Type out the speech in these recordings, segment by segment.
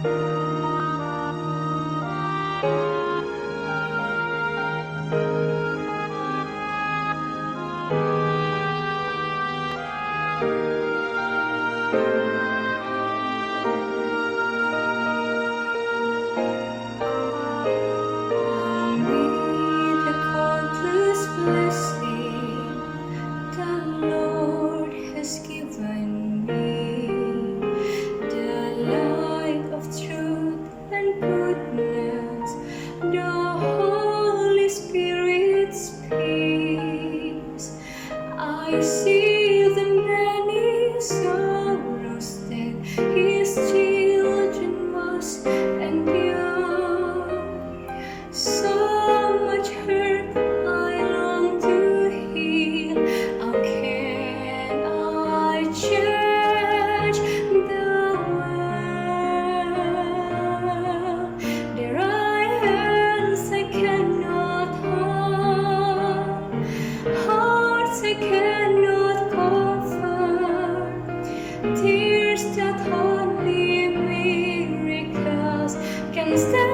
I see the many sorrows that His children must endure. So much hurt I long to heal. How can I change the world? There are hands I cannot hold, hearts I cannot comfort, tears that only miracles can stand.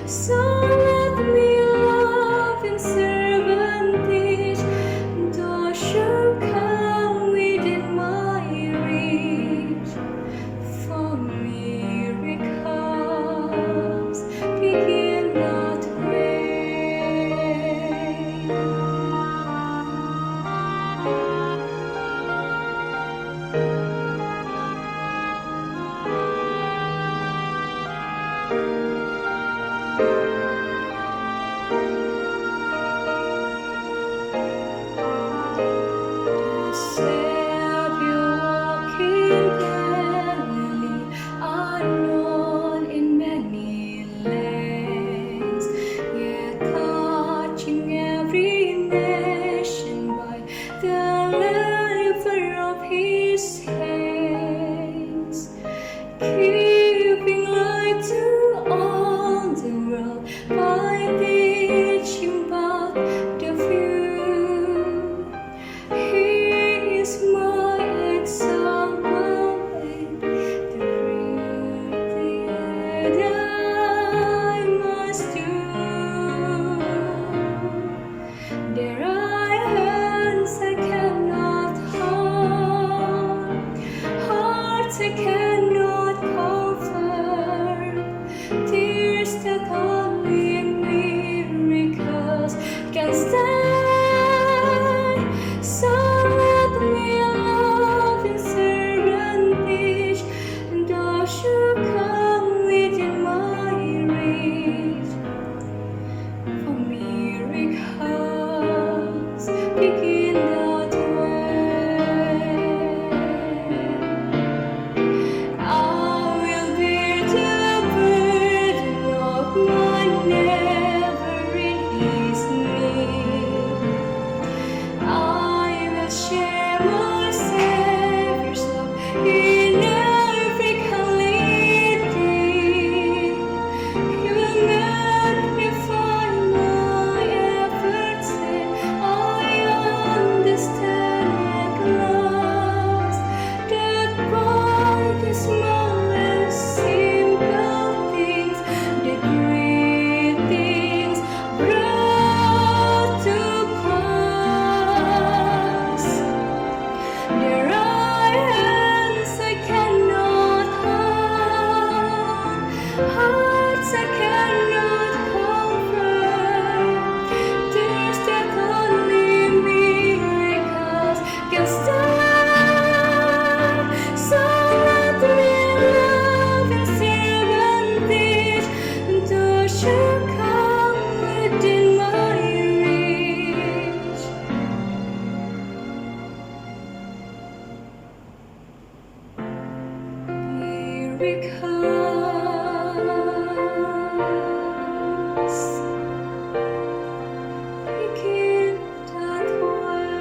So let me love and serve and teach those who come within my reach. For miracles begin that way. Savior walking Galilee, unknown in many lands, yet touching every nation by the lever of His hands, giving light to all the world by teaching about the view. He is my example and the great that I must do. There are hands I cannot hold, hearts I cannot comfort, tears that only miracles can stand. So let me love and serve and teach those who come within my reach. For miracles begin that way. I will bear the burden of my never in His need. I will share my Savior's love in every calamity. He will magnify my efforts, and I understand at last that by the small and simple things, the great things brought to pass. There are hands I cannot hold, hearts I cannot comfort, tears that only miracles can stand. So let me love and serve and teach those who come within my reach. Miracles begin that way.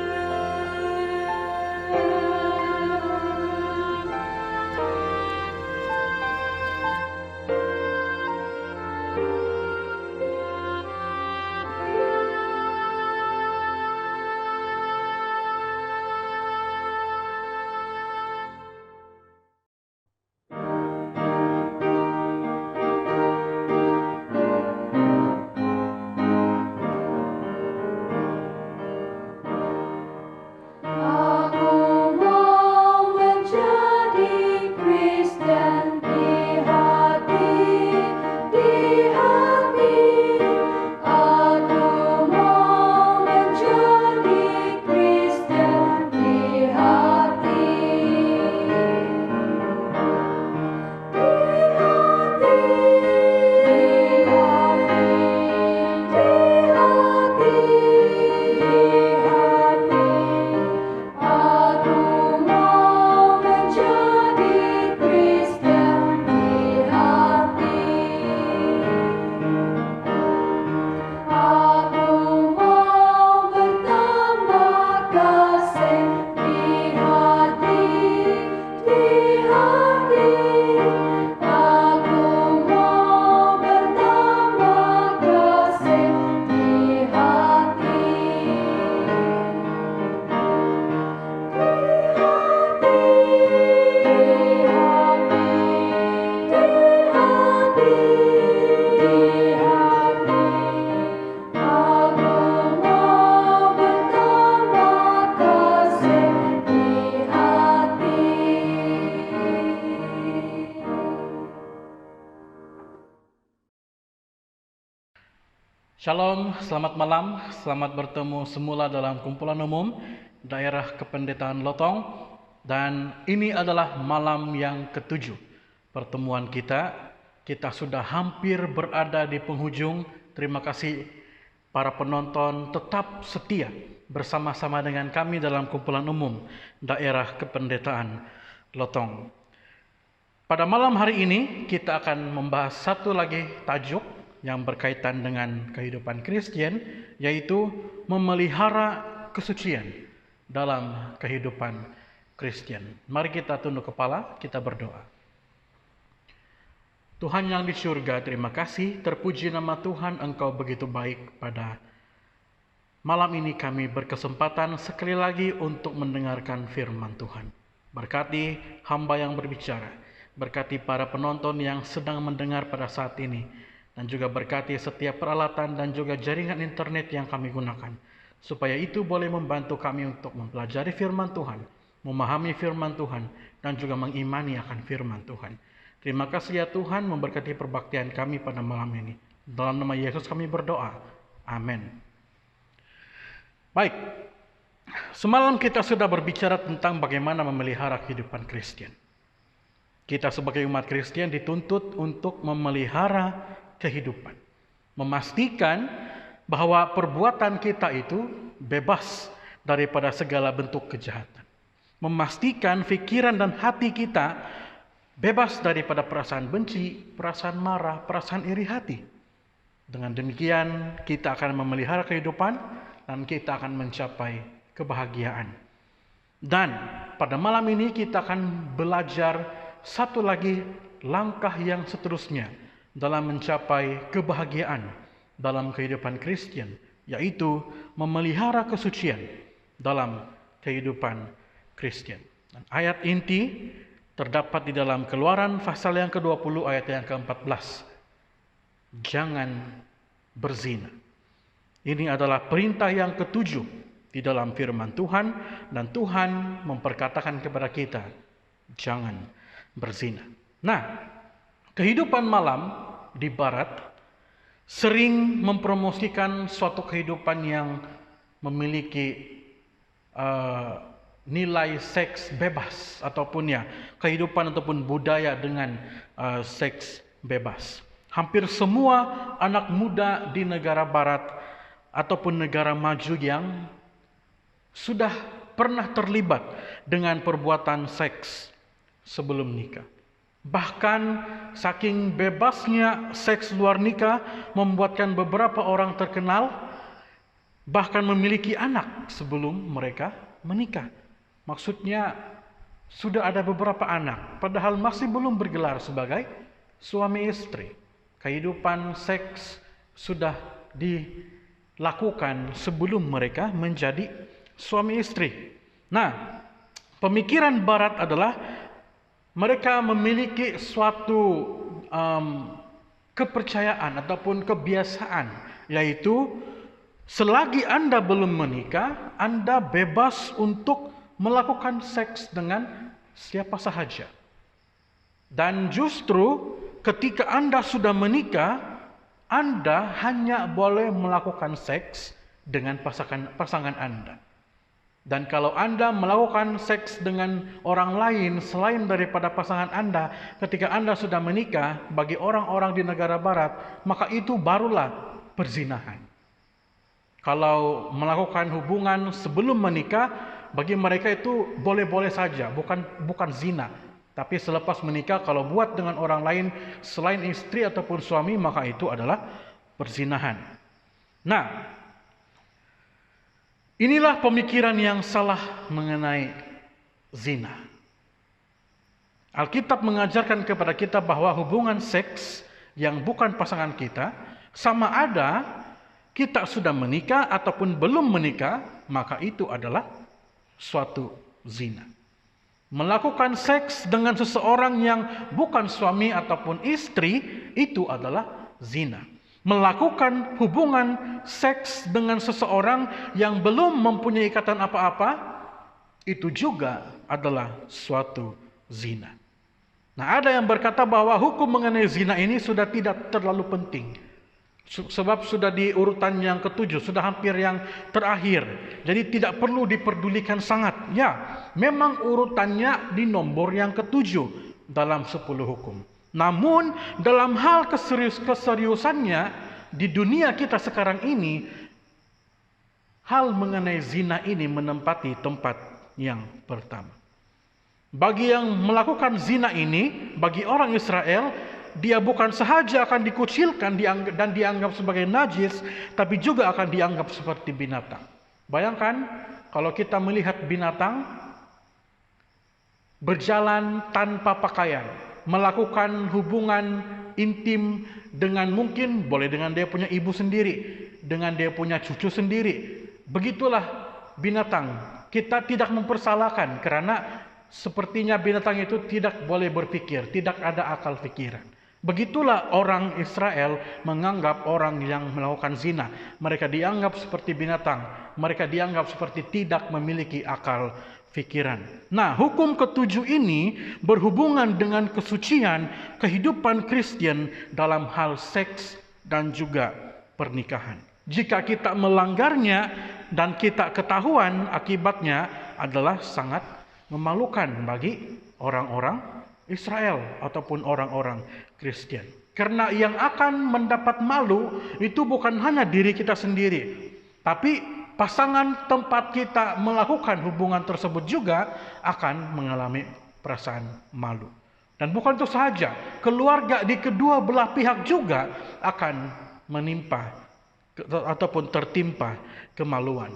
Shalom, selamat malam, selamat bertemu semula dalam kumpulan umum daerah kependetaan Lotong. Dan ini adalah malam yang ketujuh pertemuan kita. Kita sudah hampir berada di penghujung. Terima kasih para penonton tetap setia bersama-sama dengan kami dalam kumpulan umum daerah kependetaan Lotong. Pada malam hari ini kita akan membahas satu lagi tajuk yang berkaitan dengan kehidupan Kristen, yaitu memelihara kesucian dalam kehidupan Kristen. Mari kita tunduk kepala, kita berdoa. Tuhan yang di surga, terima kasih, terpuji nama Tuhan, Engkau begitu baik. Pada malam ini kami berkesempatan sekali lagi untuk mendengarkan firman Tuhan. Berkati hamba yang berbicara, berkati para penonton yang sedang mendengar pada saat ini, dan juga berkati setiap peralatan dan juga jaringan internet yang kami gunakan, supaya itu boleh membantu kami untuk mempelajari firman Tuhan, memahami firman Tuhan, dan juga mengimani akan firman Tuhan. Terima kasih ya Tuhan, memberkati perbaktian kami pada malam ini. Dalam nama Yesus kami berdoa. Amin. Baik, semalam kita sudah berbicara tentang bagaimana memelihara kehidupan Kristen. Kita sebagai umat Kristen dituntut untuk memelihara kehidupan, memastikan bahwa perbuatan kita itu bebas daripada segala bentuk kejahatan, memastikan pikiran dan hati kita bebas daripada perasaan benci, perasaan marah, perasaan iri hati. Dengan demikian kita akan memelihara kehidupan dan kita akan mencapai kebahagiaan. Dan pada malam ini kita akan belajar satu lagi langkah yang seterusnya dalam mencapai kebahagiaan dalam kehidupan Kristen, yaitu memelihara kesucian dalam kehidupan Kristen. Dan ayat inti terdapat di dalam Keluaran pasal yang ke-20 ayat yang ke-14. Jangan berzina. Ini adalah perintah yang ketujuh di dalam firman Tuhan, dan Tuhan memperkatakan kepada kita, jangan berzina. Nah, kehidupan malam di barat sering mempromosikan suatu kehidupan yang memiliki nilai seks bebas, ataupun ya kehidupan ataupun budaya dengan seks bebas. Hampir semua anak muda di negara barat ataupun negara maju yang sudah pernah terlibat dengan perbuatan seks sebelum nikah. Bahkan saking bebasnya seks luar nikah membuatkan beberapa orang terkenal bahkan memiliki anak sebelum mereka menikah. Maksudnya sudah ada beberapa anak padahal masih belum bergelar sebagai suami istri. Kehidupan seks sudah dilakukan sebelum mereka menjadi suami istri. Nah, pemikiran barat adalah mereka memiliki suatu kepercayaan ataupun kebiasaan, yaitu selagi Anda belum menikah, Anda bebas untuk melakukan seks dengan siapa sahaja. Dan justru ketika Anda sudah menikah, Anda hanya boleh melakukan seks dengan pasangan Anda. Dan kalau Anda melakukan seks dengan orang lain selain daripada pasangan Anda ketika Anda sudah menikah, bagi orang-orang di negara barat, maka itu barulah perzinahan. Kalau melakukan hubungan sebelum menikah, bagi mereka itu boleh-boleh saja, bukan zina. Tapi selepas menikah, kalau buat dengan orang lain selain istri ataupun suami, maka itu adalah perzinahan. Nah, inilah pemikiran yang salah mengenai zina. Alkitab mengajarkan kepada kita bahwa hubungan seks yang bukan pasangan kita, sama ada kita sudah menikah ataupun belum menikah, maka itu adalah suatu zina. Melakukan seks dengan seseorang yang bukan suami ataupun istri, itu adalah zina. Melakukan hubungan seks dengan seseorang yang belum mempunyai ikatan apa-apa, itu juga adalah suatu zina. Nah, ada yang berkata bahwa hukum mengenai zina ini sudah tidak terlalu penting, Sebab sudah di urutan yang ketujuh, sudah hampir yang terakhir. Jadi tidak perlu diperdulikan sangat. Ya, memang urutannya di nomor yang ketujuh dalam 10 hukum. Namun dalam hal keseriusannya di dunia kita sekarang ini, hal mengenai zina ini menempati tempat yang pertama. Bagi yang melakukan zina ini, bagi orang Israel, dia bukan sahaja akan dikucilkan dan dianggap sebagai najis, tapi juga akan dianggap seperti binatang. Bayangkan kalau kita melihat binatang berjalan tanpa pakaian, melakukan hubungan intim dengan mungkin boleh dengan dia punya ibu sendiri, dengan dia punya cucu sendiri. Begitulah binatang. Kita tidak mempersalahkan karena sepertinya binatang itu tidak boleh berpikir, tidak ada akal pikiran. Begitulah orang Israel menganggap orang yang melakukan zina. Mereka dianggap seperti binatang. Mereka dianggap seperti tidak memiliki akal pikiran. Nah, hukum ketujuh ini berhubungan dengan kesucian kehidupan Kristen dalam hal seks dan juga pernikahan. Jika kita melanggarnya dan kita ketahuan, akibatnya adalah sangat memalukan bagi orang-orang Israel ataupun orang-orang Kristen. Karena yang akan mendapat malu itu bukan hanya diri kita sendiri, tapi pasangan tempat kita melakukan hubungan tersebut juga akan mengalami perasaan malu. Dan bukan itu saja, keluarga di kedua belah pihak juga akan menimpa ataupun tertimpa kemaluan.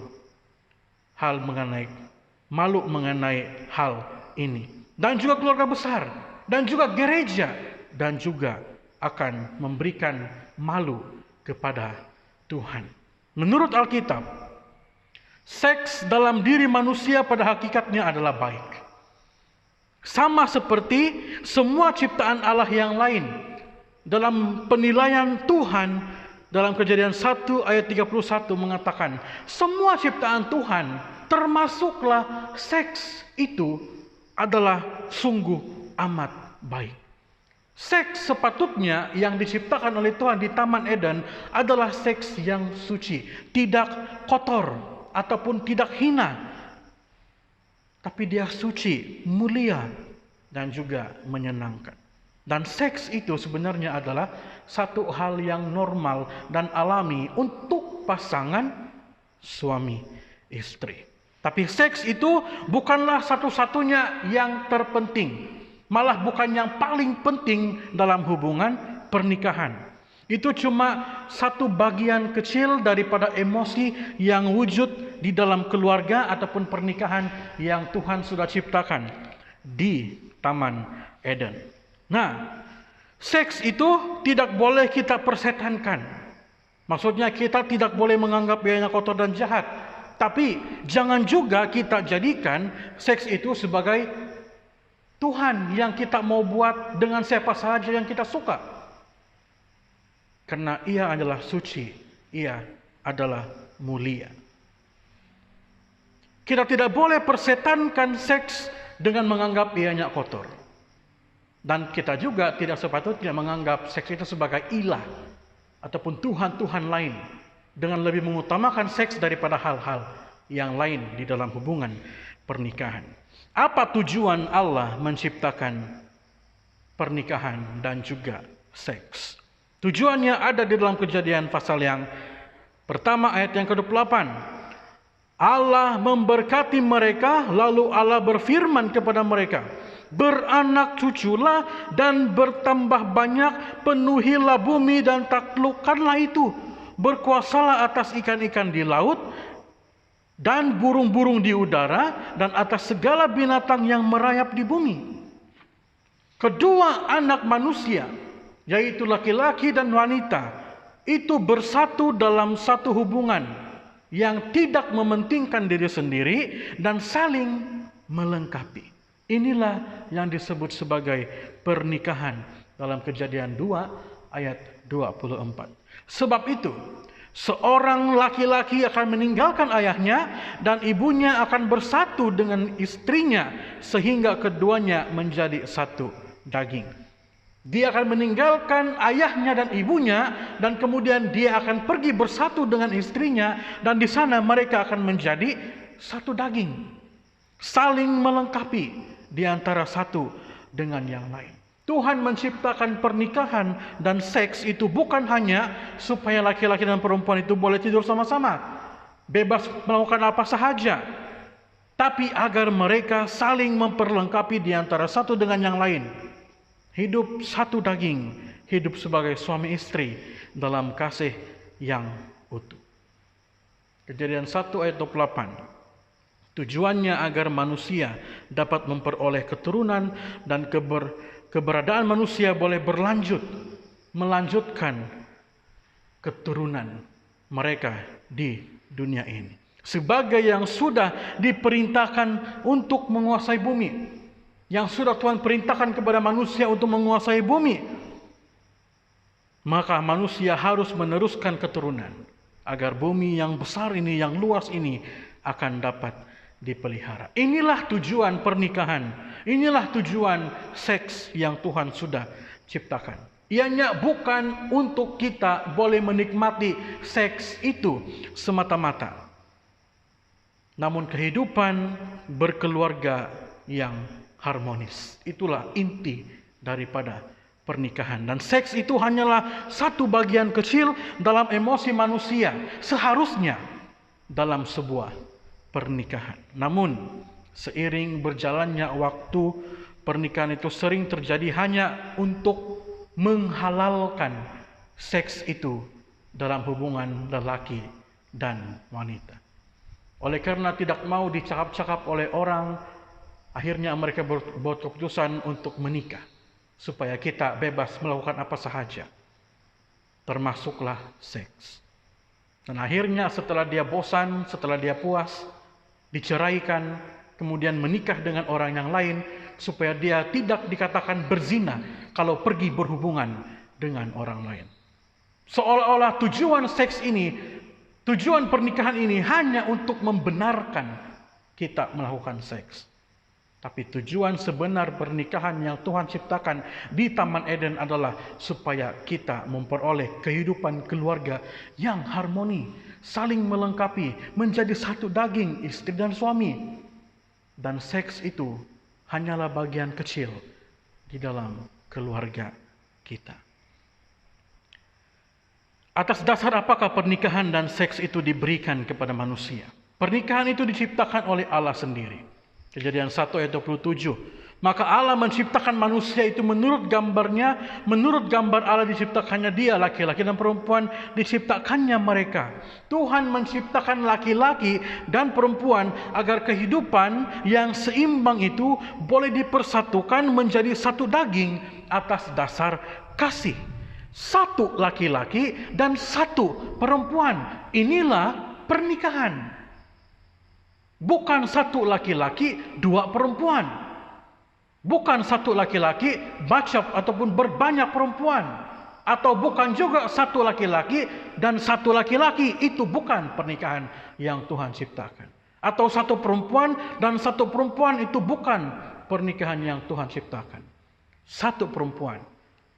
Malu mengenai hal ini. Dan juga keluarga besar, dan juga gereja, dan juga akan memberikan malu kepada Tuhan. Menurut Alkitab, seks dalam diri manusia pada hakikatnya adalah baik. Sama seperti semua ciptaan Allah yang lain. Dalam penilaian Tuhan, dalam Kejadian 1 ayat 31 mengatakan, semua ciptaan Tuhan, termasuklah seks itu, adalah sungguh amat baik. Seks sepatutnya yang diciptakan oleh Tuhan di Taman Eden adalah seks yang suci, tidak kotor ataupun tidak hina, tapi dia suci, mulia, dan juga menyenangkan. Dan seks itu sebenarnya adalah satu hal yang normal dan alami untuk pasangan suami istri. Tapi seks itu bukanlah satu-satunya yang terpenting. Malah bukan yang paling penting dalam hubungan pernikahan. Itu cuma satu bagian kecil daripada emosi yang wujud di dalam keluarga ataupun pernikahan yang Tuhan sudah ciptakan di Taman Eden. Nah, seks itu tidak boleh kita persetankan. Maksudnya kita tidak boleh menganggap ianya kotor dan jahat. Tapi jangan juga kita jadikan seks itu sebagai Tuhan yang kita mau buat dengan siapa saja yang kita suka. Karena ia adalah suci, ia adalah mulia. Kita tidak boleh persetankan seks dengan menganggap ianya kotor. Dan kita juga tidak sepatutnya menganggap seks itu sebagai ilah ataupun Tuhan-Tuhan lain, dengan lebih mengutamakan seks daripada hal-hal yang lain di dalam hubungan pernikahan. Apa tujuan Allah menciptakan pernikahan dan juga seks? Tujuannya ada di dalam Kejadian pasal yang pertama ayat yang ke-28. Allah memberkati mereka, lalu Allah berfirman kepada mereka, beranak cuculah dan bertambah banyak, penuhilah bumi dan taklukkanlah itu. Berkuasalah atas ikan-ikan di laut dan burung-burung di udara dan atas segala binatang yang merayap di bumi. Kedua anak manusia, yaitu laki-laki dan wanita, itu bersatu dalam satu hubungan yang tidak mementingkan diri sendiri dan saling melengkapi. Inilah yang disebut sebagai pernikahan dalam Kejadian 2 ayat 24. Sebab itu, seorang laki-laki akan meninggalkan ayahnya dan ibunya akan bersatu dengan istrinya sehingga keduanya menjadi satu daging. Dia akan meninggalkan ayahnya dan ibunya, dan kemudian dia akan pergi bersatu dengan istrinya, dan di sana mereka akan menjadi satu daging, saling melengkapi di antara satu dengan yang lain. Tuhan menciptakan pernikahan dan seks itu bukan hanya supaya laki-laki dan perempuan itu boleh tidur sama-sama, bebas melakukan apa sahaja, tapi agar mereka saling memperlengkapi di antara satu dengan yang lain. Hidup satu daging, hidup sebagai suami istri dalam kasih yang utuh. Kejadian 1 ayat 28. Tujuannya agar manusia dapat memperoleh keturunan dan keberadaan manusia boleh berlanjut, melanjutkan keturunan mereka di dunia ini. Sebagai yang sudah diperintahkan untuk menguasai bumi, yang sudah Tuhan perintahkan kepada manusia untuk menguasai bumi, maka manusia harus meneruskan keturunan agar bumi yang besar ini, yang luas ini akan dapat dipelihara. Inilah tujuan pernikahan, inilah tujuan seks yang Tuhan sudah ciptakan. Ianya bukan untuk kita boleh menikmati seks itu semata-mata, namun kehidupan berkeluarga yang harmonis. Itulah inti daripada pernikahan. Dan seks itu hanyalah satu bagian kecil dalam emosi manusia seharusnya dalam sebuah pernikahan. Namun seiring berjalannya waktu, pernikahan itu sering terjadi hanya untuk menghalalkan seks itu dalam hubungan lelaki dan wanita. Oleh karena tidak mau dicakap-cakap oleh orang, akhirnya mereka buat keputusan untuk menikah supaya kita bebas melakukan apa sahaja, termasuklah seks. Dan akhirnya setelah dia bosan, setelah dia puas, diceraikan, kemudian menikah dengan orang yang lain supaya dia tidak dikatakan berzina kalau pergi berhubungan dengan orang lain. Seolah-olah tujuan seks ini, tujuan pernikahan ini hanya untuk membenarkan kita melakukan seks. Tapi tujuan sebenar pernikahan yang Tuhan ciptakan di Taman Eden adalah supaya kita memperoleh kehidupan keluarga yang harmoni, saling melengkapi, menjadi satu daging istri dan suami. Dan seks itu hanyalah bagian kecil di dalam keluarga kita. Atas dasar apakah pernikahan dan seks itu diberikan kepada manusia? Pernikahan itu diciptakan oleh Allah sendiri. Kejadian 1 ayat 27. Maka Allah menciptakan manusia itu menurut gambarnya, menurut gambar Allah diciptakannya dia, laki-laki dan perempuan diciptakannya mereka. Tuhan menciptakan laki-laki dan perempuan agar kehidupan yang seimbang itu boleh dipersatukan menjadi satu daging atas dasar kasih. Satu laki-laki dan satu perempuan. Inilah pernikahan. Bukan satu laki-laki, dua perempuan. Bukan satu laki-laki, bacot ataupun berbanyak perempuan. Atau bukan juga satu laki-laki dan satu laki-laki. Itu bukan pernikahan yang Tuhan ciptakan. Atau satu perempuan dan satu perempuan, itu bukan pernikahan yang Tuhan ciptakan. Satu perempuan,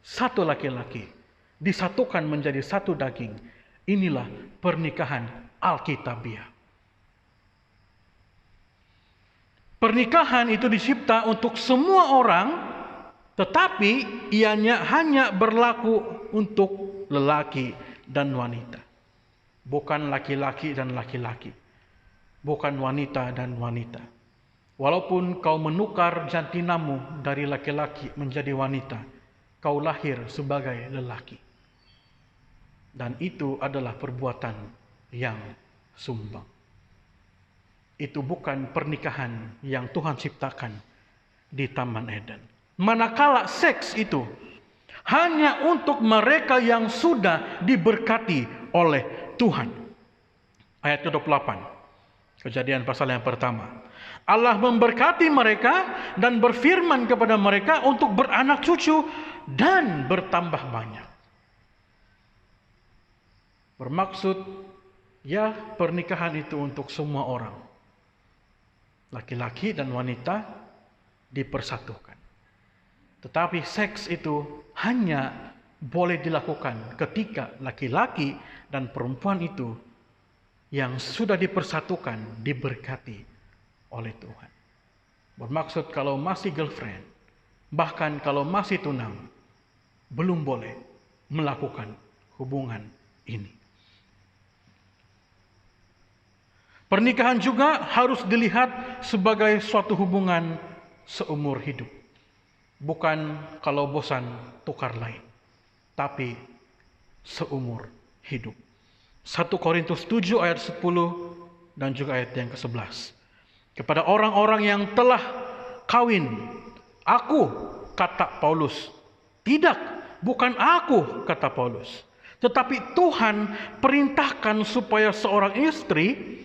satu laki-laki, disatukan menjadi satu daging. Inilah pernikahan Alkitabiah. Pernikahan itu dicipta untuk semua orang, tetapi ianya hanya berlaku untuk lelaki dan wanita. Bukan laki-laki dan laki-laki. Bukan wanita dan wanita. Walaupun kau menukar jantinamu dari laki-laki menjadi wanita, kau lahir sebagai lelaki. Dan itu adalah perbuatan yang sumbang. Itu bukan pernikahan yang Tuhan ciptakan di Taman Eden. Manakala seks itu hanya untuk mereka yang sudah diberkati oleh Tuhan. Ayat ke-28. Kejadian pasal yang pertama. Allah memberkati mereka dan berfirman kepada mereka untuk beranak cucu dan bertambah banyak. Bermaksud, ya, pernikahan itu untuk semua orang. Laki-laki dan wanita dipersatukan. Tetapi seks itu hanya boleh dilakukan ketika laki-laki dan perempuan itu yang sudah dipersatukan, diberkati oleh Tuhan. Bermaksud kalau masih girlfriend, bahkan kalau masih tunang, belum boleh melakukan hubungan ini. Pernikahan juga harus dilihat sebagai suatu hubungan seumur hidup. Bukan kalau bosan tukar lain, tapi seumur hidup. 1 Korintus 7 ayat 10 dan juga ayat yang ke-11. Kepada orang-orang yang telah kawin, aku, kata Paulus. Tidak, bukan aku, kata Paulus. Tetapi Tuhan perintahkan supaya seorang istri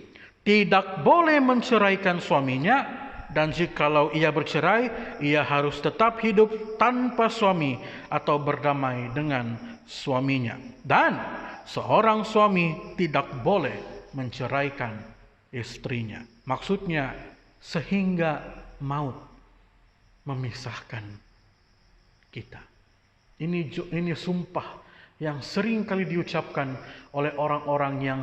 tidak boleh menceraikan suaminya, dan jikalau ia bercerai, ia harus tetap hidup tanpa suami atau berdamai dengan suaminya. Dan seorang suami tidak boleh menceraikan istrinya. Maksudnya sehingga maut memisahkan kita. Ini sumpah yang sering kali diucapkan oleh orang-orang yang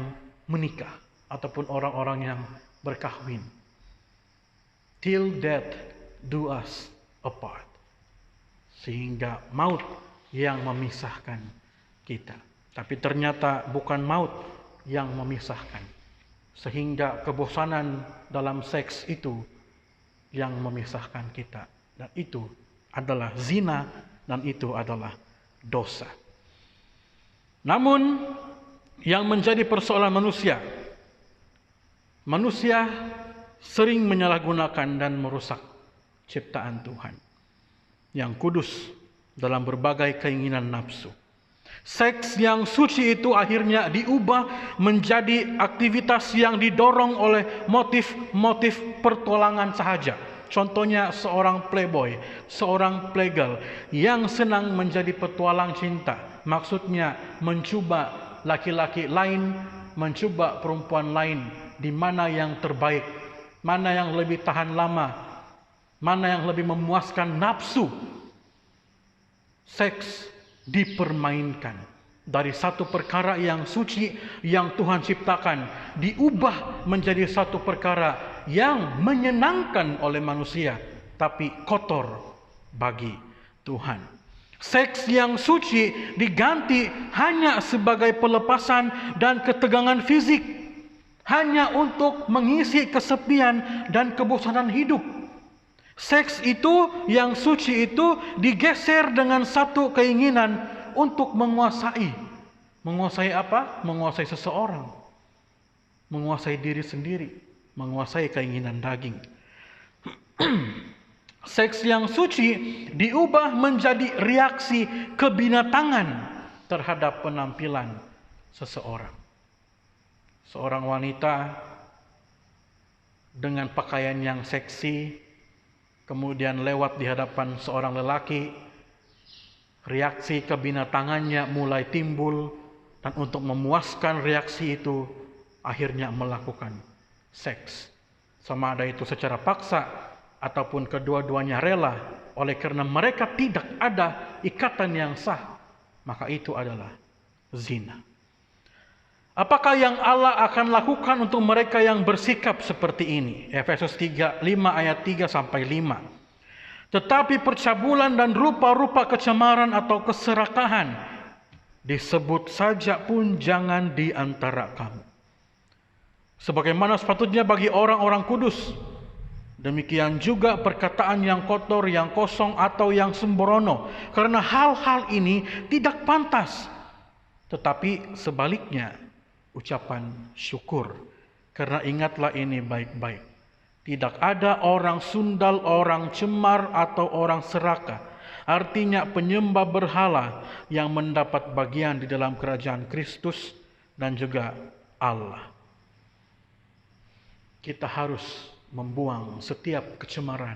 menikah ataupun orang-orang yang berkahwin. Till death do us apart. Sehingga maut yang memisahkan kita. Tapi ternyata bukan maut yang memisahkan. Sehingga kebosanan dalam seks itu yang memisahkan kita. Dan itu adalah zina, dan itu adalah dosa. Namun yang menjadi persoalan manusia sering menyalahgunakan dan merusak ciptaan Tuhan yang kudus dalam berbagai keinginan nafsu. Seks yang suci itu akhirnya diubah menjadi aktivitas yang didorong oleh motif-motif pertualangan sahaja. Contohnya seorang playboy, seorang playgirl yang senang menjadi petualang cinta. Maksudnya mencoba laki-laki lain, mencoba perempuan lain, di mana yang terbaik, mana yang lebih tahan lama, mana yang lebih memuaskan nafsu. Seks dipermainkan dari satu perkara yang suci yang Tuhan ciptakan, diubah menjadi satu perkara yang menyenangkan oleh manusia, tapi kotor bagi Tuhan. Seks yang suci diganti hanya sebagai pelepasan dan ketegangan fisik, hanya untuk mengisi kesepian dan kebosanan hidup. Seks itu yang suci itu digeser dengan satu keinginan untuk menguasai. Menguasai apa? Menguasai seseorang. Menguasai diri sendiri. Menguasai keinginan daging. Seks yang suci diubah menjadi reaksi kebinatangan terhadap penampilan seseorang. Seorang wanita dengan pakaian yang seksi, kemudian lewat di hadapan seorang lelaki, reaksi kebinatangannya mulai timbul, dan untuk memuaskan reaksi itu, akhirnya melakukan seks. Sama ada itu secara paksa, ataupun kedua-duanya rela, oleh karena mereka tidak ada ikatan yang sah, maka itu adalah zina. Apakah yang Allah akan lakukan untuk mereka yang bersikap seperti ini? Efesus 3, 5 ayat 3 sampai 5. Tetapi percabulan dan rupa-rupa kecemaran atau keserakahan disebut saja pun jangan di antara kamu. Sebagaimana sepatutnya bagi orang-orang kudus, demikian juga perkataan yang kotor, yang kosong atau yang sembrono, karena hal-hal ini tidak pantas. Tetapi sebaliknya, ucapan syukur, karena ingatlah ini baik-baik. Tidak ada orang sundal, orang cemar, atau orang serakah, artinya penyembah berhala, yang mendapat bagian di dalam kerajaan Kristus dan juga Allah. Kita harus membuang setiap kecemaran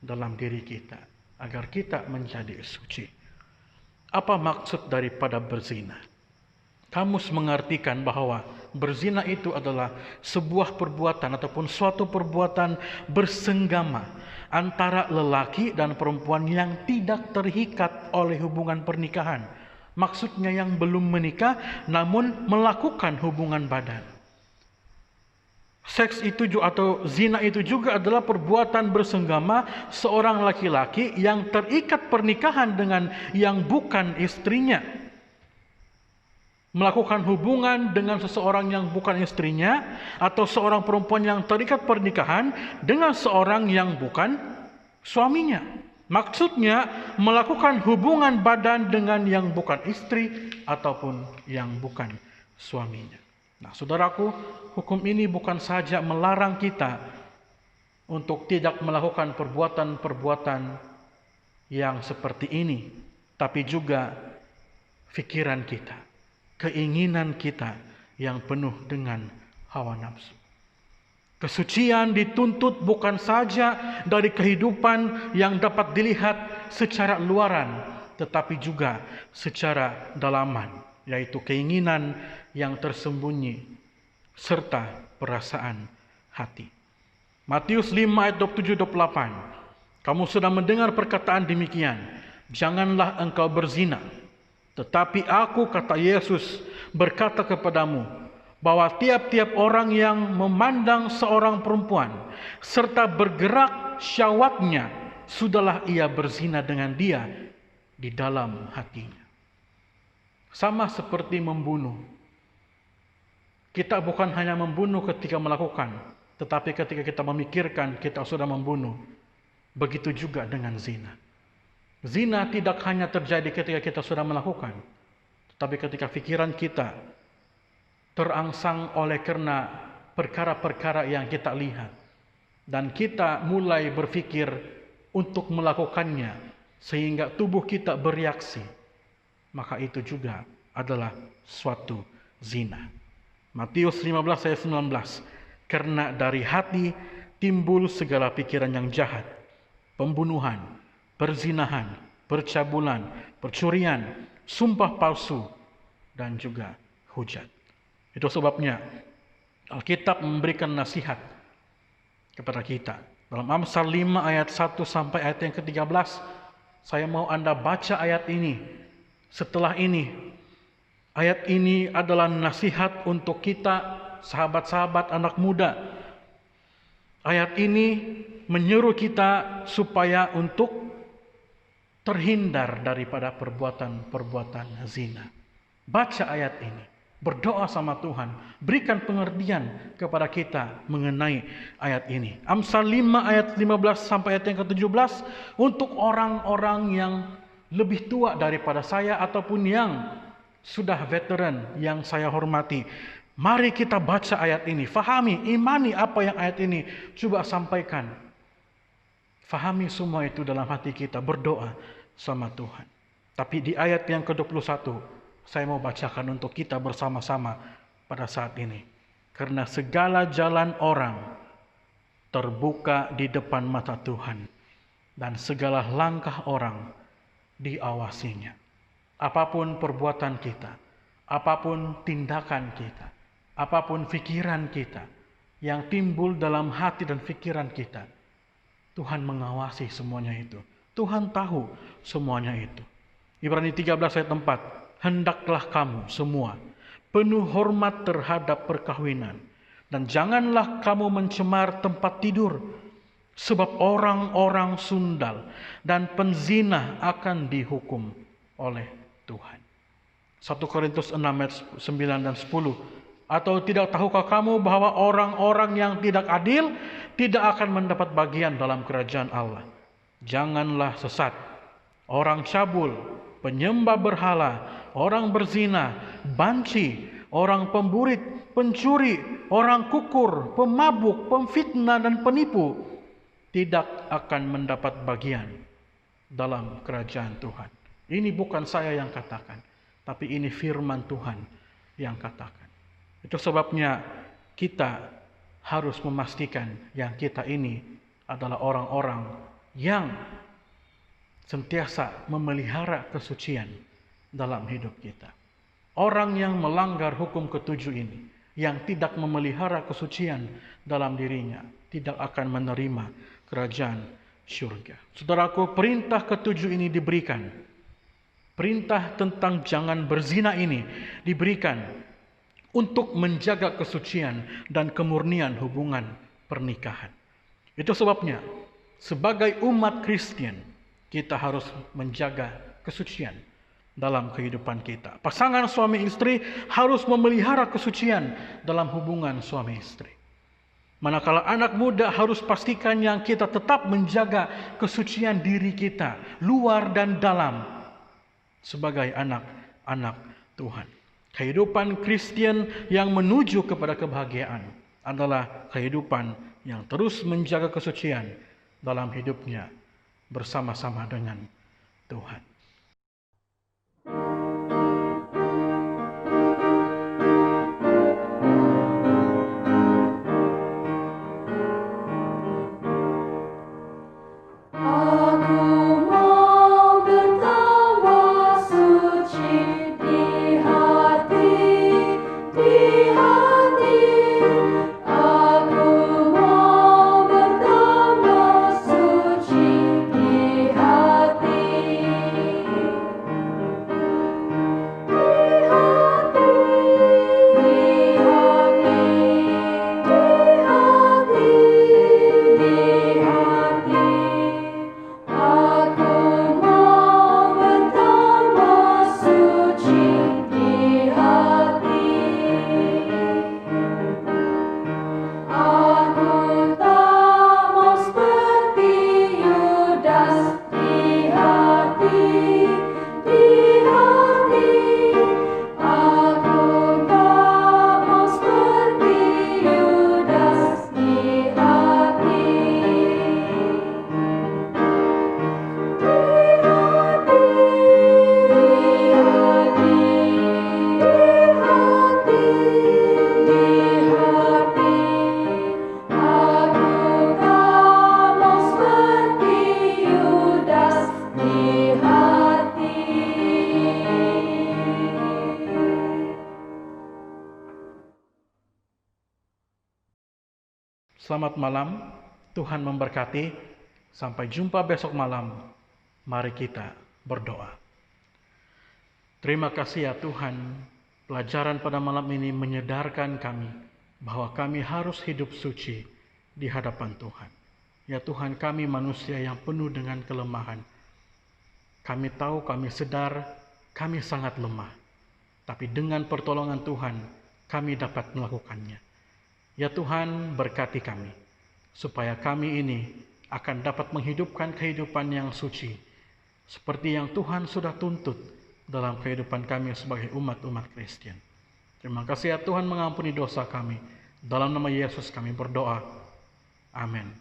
dalam diri kita, agar kita menjadi suci. Apa maksud daripada berzina? Kamus mengartikan bahwa berzina itu adalah sebuah perbuatan ataupun suatu perbuatan bersenggama antara lelaki dan perempuan yang tidak terikat oleh hubungan pernikahan. Maksudnya yang belum menikah namun melakukan hubungan badan. Seks itu atau zina itu juga adalah perbuatan bersenggama seorang laki-laki yang terikat pernikahan dengan yang bukan istrinya. Melakukan hubungan dengan seseorang yang bukan istrinya, atau seorang perempuan yang terikat pernikahan dengan seorang yang bukan suaminya. Maksudnya melakukan hubungan badan dengan yang bukan istri ataupun yang bukan suaminya. Nah, saudaraku, hukum ini bukan saja melarang kita untuk tidak melakukan perbuatan-perbuatan yang seperti ini, tapi juga pikiran kita, keinginan kita yang penuh dengan hawa nafsu. Kesucian dituntut bukan saja dari kehidupan yang dapat dilihat secara luaran, tetapi juga secara dalaman, yaitu keinginan yang tersembunyi serta perasaan hati. Matius 5 ayat 27-28. Kamu sudah mendengar perkataan demikian, janganlah engkau berzina. Tetapi aku, kata Yesus, berkata kepadamu, bahwa tiap-tiap orang yang memandang seorang perempuan, serta bergerak syahwatnya, sudahlah ia berzina dengan dia di dalam hatinya. Sama seperti membunuh. Kita bukan hanya membunuh ketika melakukan, tetapi ketika kita memikirkan, kita sudah membunuh. Begitu juga dengan zina. Zina tidak hanya terjadi ketika kita sudah melakukan, tetapi ketika pikiran kita terangsang oleh karena perkara-perkara yang kita lihat, dan kita mulai berpikir untuk melakukannya, sehingga tubuh kita bereaksi, maka itu juga adalah suatu zina. Matius 15 ayat 19. Karena dari hati timbul segala pikiran yang jahat, pembunuhan, perzinahan, percabulan, percurian, sumpah palsu, dan juga hujat. Itu sebabnya Alkitab memberikan nasihat kepada kita. Dalam Amsal 5 ayat 1 sampai ayat yang ke-13, saya mau Anda baca ayat ini. Setelah ini, ayat ini adalah nasihat untuk kita, sahabat-sahabat anak muda. Ayat ini menyuruh kita supaya untuk terhindar daripada perbuatan-perbuatan zina. Baca ayat ini, berdoa sama Tuhan, berikan pengertian kepada kita mengenai ayat ini. Amsal 5 ayat 15 sampai ayat yang ke-17 untuk orang-orang yang lebih tua daripada saya ataupun yang sudah veteran yang saya hormati. Mari kita baca ayat ini, fahami, imani apa yang ayat ini coba sampaikan. Fahami semua itu dalam hati kita, berdoa sama Tuhan. Tapi di ayat yang ke-21, saya mau bacakan untuk kita bersama-sama pada saat ini. Karena segala jalan orang terbuka di depan mata Tuhan, dan segala langkah orang diawasinya. Apapun perbuatan kita, apapun tindakan kita, apapun pikiran kita yang timbul dalam hati dan pikiran kita, Tuhan mengawasi semuanya itu. Tuhan tahu semuanya itu. Ibrani 13 ayat 4. Hendaklah kamu semua penuh hormat terhadap perkawinan, dan janganlah kamu mencemar tempat tidur, sebab orang-orang sundal dan penzina akan dihukum oleh Tuhan. 1 Korintus 6 ayat 9 dan 10. Atau tidak tahukah kamu bahwa orang-orang yang tidak adil tidak akan mendapat bagian dalam kerajaan Allah? Janganlah sesat. Orang cabul, penyembah berhala, orang berzina, banci, orang pemburit, pencuri, orang kukur, pemabuk, pemfitnah dan penipu tidak akan mendapat bagian dalam kerajaan Tuhan. Ini bukan saya yang katakan, tapi ini firman Tuhan yang katakan. Itu sebabnya kita harus memastikan yang kita ini adalah orang-orang yang sentiasa memelihara kesucian dalam hidup kita. Orang yang melanggar hukum ketujuh ini, yang tidak memelihara kesucian dalam dirinya, tidak akan menerima kerajaan surga. Saudaraku, perintah ketujuh ini diberikan. Perintah tentang jangan berzina ini diberikan untuk menjaga kesucian dan kemurnian hubungan pernikahan. Itu sebabnya, sebagai umat Kristen, kita harus menjaga kesucian dalam kehidupan kita. Pasangan suami istri harus memelihara kesucian dalam hubungan suami istri. Manakala anak muda harus pastikan yang kita tetap menjaga kesucian diri kita, luar dan dalam, sebagai anak-anak Tuhan. Kehidupan Kristen yang menuju kepada kebahagiaan adalah kehidupan yang terus menjaga kesucian dalam hidupnya bersama-sama dengan Tuhan. Aku mau bertambah suci di hati, Aku mau bertambah suci di hati, Aku mau bertambah suci di hati. Aku tak mau seperti Yudas di hati. Aku tak mau seperti Yudas di hati. Selamat malam, Tuhan memberkati. Sampai jumpa besok malam. Mari kita berdoa. Terima kasih ya Tuhan, pelajaran pada malam ini menyadarkan kami bahwa kami harus hidup suci di hadapan Tuhan. Ya Tuhan, kami manusia yang penuh dengan kelemahan. Kami tahu, kami sadar, kami sangat lemah. Tapi dengan pertolongan Tuhan, kami dapat melakukannya. Ya Tuhan, berkati kami, supaya kami ini akan dapat menghidupkan kehidupan yang suci, seperti yang Tuhan sudah tuntut dalam kehidupan kami sebagai umat-umat Kristen. Terima kasih ya Tuhan, mengampuni dosa kami. Dalam nama Yesus kami berdoa. Amin.